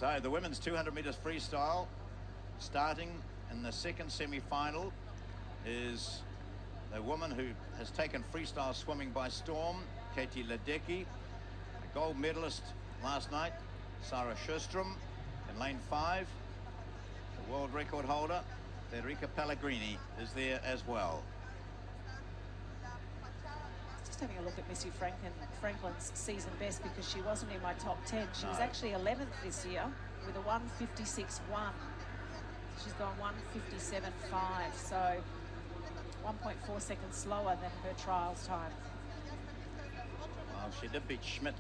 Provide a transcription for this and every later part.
So the women's 200 meters freestyle, starting in the second semi-final, is the woman who has taken freestyle swimming by storm, Katie Ledecky. A gold medalist last night, Sarah Sjöström in lane 5. The world record holder, Federica Pellegrini, is there as well. Just having a look at Missy Franklin's season best, because she wasn't in my top 10. She was actually 11th this year with a 1:56.1. She's gone 1:57.5, so 1.4 seconds slower than her trials time. Well, she did beat Schmidt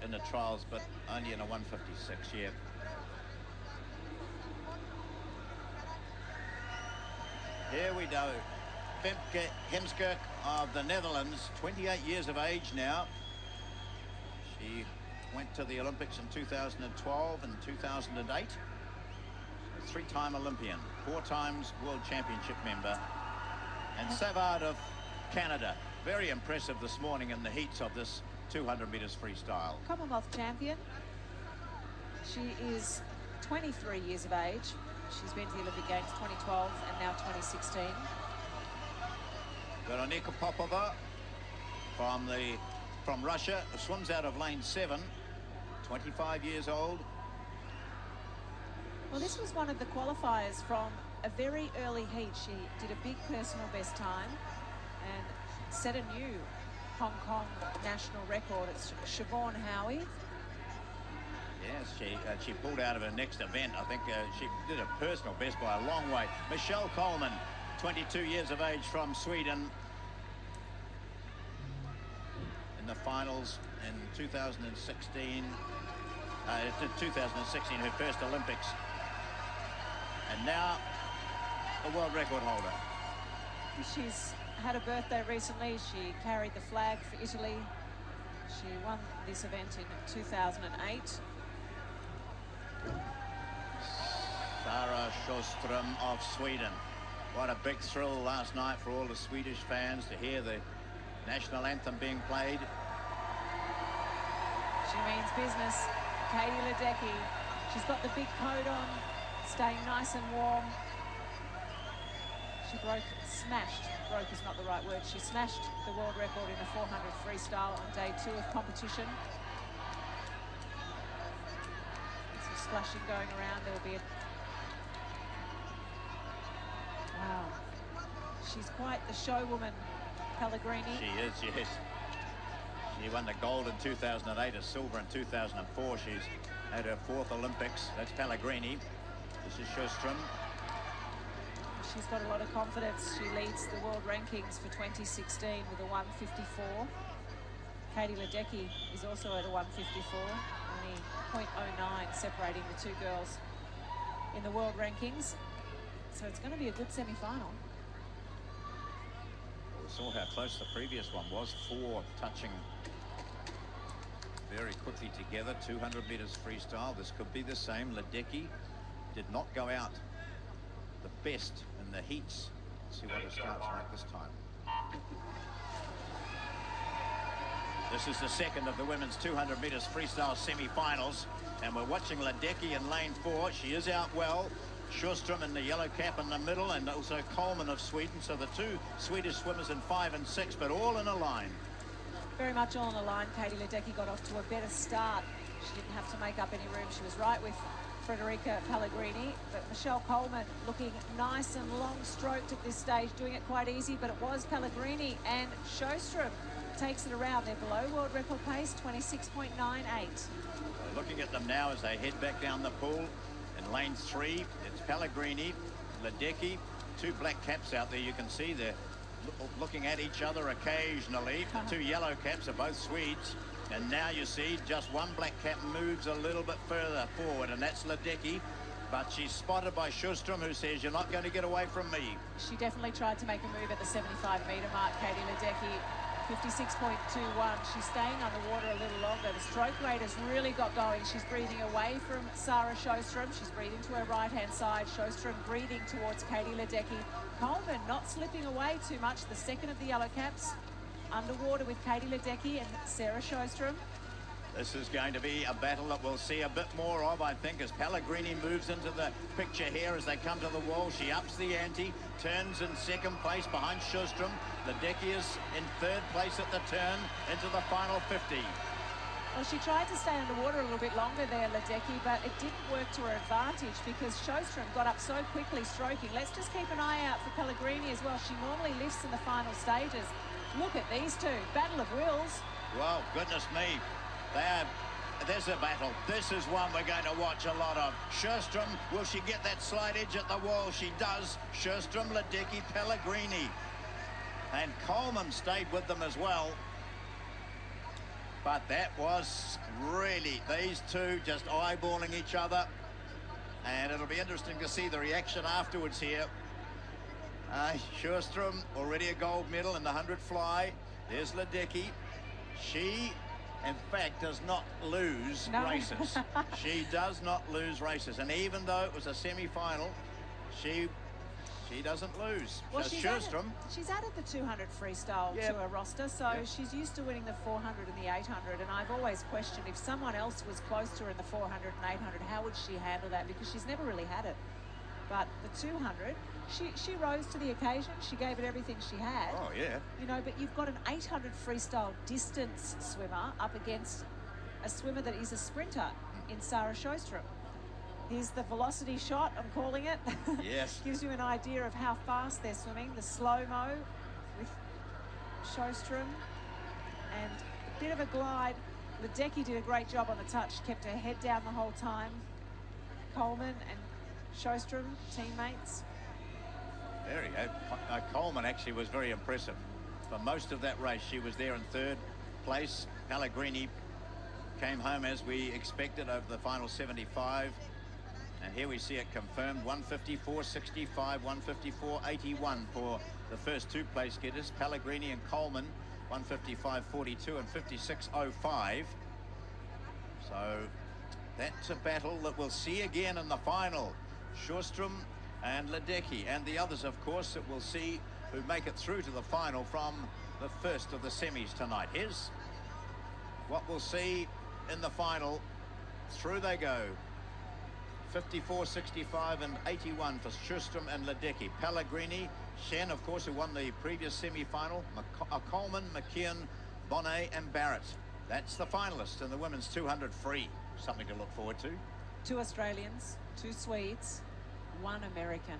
in the trials, but only in a 1:56. Yeah. Here we go. Femke Heemskerk of the Netherlands, 28 years of age now. She went to the Olympics in 2012 and 2008. A 3-time Olympian, 4 times World Championship member. And Savard of Canada, very impressive this morning in the heats of this 200 meters freestyle. Commonwealth champion. She is 23 years of age. She's been to the Olympic Games 2012 and now 2016. Veronika Popova from Russia, swims out of lane 7, 25 years old. Well, this was one of the qualifiers from a very early heat. She did a big personal best time and set a new Hong Kong national record. It's Siobhan Haughey. Yes, she pulled out of her next event. I think she did a personal best by a long way. Michelle Coleman, 22 years of age, from Sweden, in the finals in 2016. 2016, her first Olympics. And now the world record holder. She's had a birthday recently. She carried the flag for Italy. She won this event in 2008. Sarah Sjöström of Sweden. What a big thrill last night for all the Swedish fans to hear the national anthem being played. She means business. Katie Ledecky. She's got the big coat on, staying nice and warm. She smashed, broke is not the right word, she smashed the world record in the 400 freestyle on day 2 of competition. Some splashing going around. There will be a... Wow. She's quite the showwoman, Pellegrini. She is, yes. She won the gold in 2008, a silver in 2004. She's at her 4th Olympics. That's Pellegrini. This is Sjöström. She's got a lot of confidence. She leads the world rankings for 2016 with a 1:54. Katie Ledecky is also at a 1:54, only 0.09 separating the two girls in the world rankings. So it's going to be a good semi-final. Well, we saw how close the previous one was. 4 touching very quickly together. 200 meters freestyle. This could be the same. Ledecky did not go out the best in the heats. Let's see what her start's like this time. This is the second of the women's 200 meters freestyle semi-finals, and we're watching Ledecky in lane 4. She is out well. Sjöström in the yellow cap in the middle, and also Coleman of Sweden. So the 2 Swedish swimmers in 5 and 6, but all in a line. Very much all in a line. Katie Ledecky got off to a better start. She didn't have to make up any room. She was right with Federica Pellegrini, but Michelle Coleman looking nice and long stroked at this stage, doing it quite easy, but it was Pellegrini, and Sjöström takes it around. They're below world record pace, 26.98. Looking at them now as they head back down the pool. In lane 3, it's Pellegrini, Ledecky, 2 black caps out there. You can see they're looking at each other occasionally. The 2 yellow caps are both Swedes. And now you see just 1 black cap moves a little bit further forward, and that's Ledecky. But she's spotted by Sjöström, who says, "You're not going to get away from me." She definitely tried to make a move at the 75-meter mark, Katie Ledecky. 56.21. She's staying underwater a little longer. The stroke rate has really got going. She's breathing away from Sarah Sjöström. She's breathing to her right-hand side. Sjöström breathing towards Katie Ledecky. Coleman not slipping away too much. The second of the yellow caps underwater with Katie Ledecky and Sarah Sjöström. This is going to be a battle that we'll see a bit more of, I think, as Pellegrini moves into the picture here as they come to the wall. She ups the ante, turns in second place behind Sjöström. Ledecky is in third place at the turn into the final 50. Well, she tried to stay underwater a little bit longer there, Ledecky, but it didn't work to her advantage because Sjöström got up so quickly stroking. Let's just keep an eye out for Pellegrini as well. She normally lifts in the final stages. Look at these two. Battle of wills. Well, goodness me. There's a battle. This is one we're going to watch a lot of. Sjöström, will she get that slight edge at the wall? She does. Sjöström, Ledecky, Pellegrini. And Coleman stayed with them as well. But that was really these two just eyeballing each other. And it'll be interesting to see the reaction afterwards here. Sjöström, already a gold medal in the 100 fly. There's Ledecky. She, in fact, does not lose races. She does not lose races. And even though it was a semi-final, she doesn't lose. Well, so she's added the 200 freestyle to her roster, so she's used to winning the 400 and the 800. And I've always questioned if someone else was close to her in the 400 and 800, how would she handle that? Because she's never really had it. But the 200, she rose to the occasion. She gave it everything she had. Oh, yeah. You know, but you've got an 800 freestyle distance swimmer up against a swimmer that is a sprinter in Sarah Sjöström. Here's the velocity shot, I'm calling it. Yes. Gives you an idea of how fast they're swimming. The slow-mo with Sjöström and a bit of a glide. Ledecky did a great job on the touch, kept her head down the whole time. Coleman and Sjöström, teammates. There you go. Coleman actually was very impressive. For most of that race, she was there in third place. Pellegrini came home as we expected over the final 75. And here we see it confirmed, 154.65, 154.81 for the first two place getters, Pellegrini and Coleman, 155.42 and 56.05. So that's a battle that we'll see again in the final. Sjöström and Ledecky, and the others, of course, that we'll see who make it through to the final from the first of the semis tonight. Here's what we'll see in the final. Through they go. 54.65 and 81 for Sjöström and Ledecky. Pellegrini, Shen, of course, who won the previous semi-final. Coleman, McKeon, Bonnet and Barrett. That's the finalists in the women's 200 free. Something to look forward to. 2 Australians, 2 Swedes, 1 American.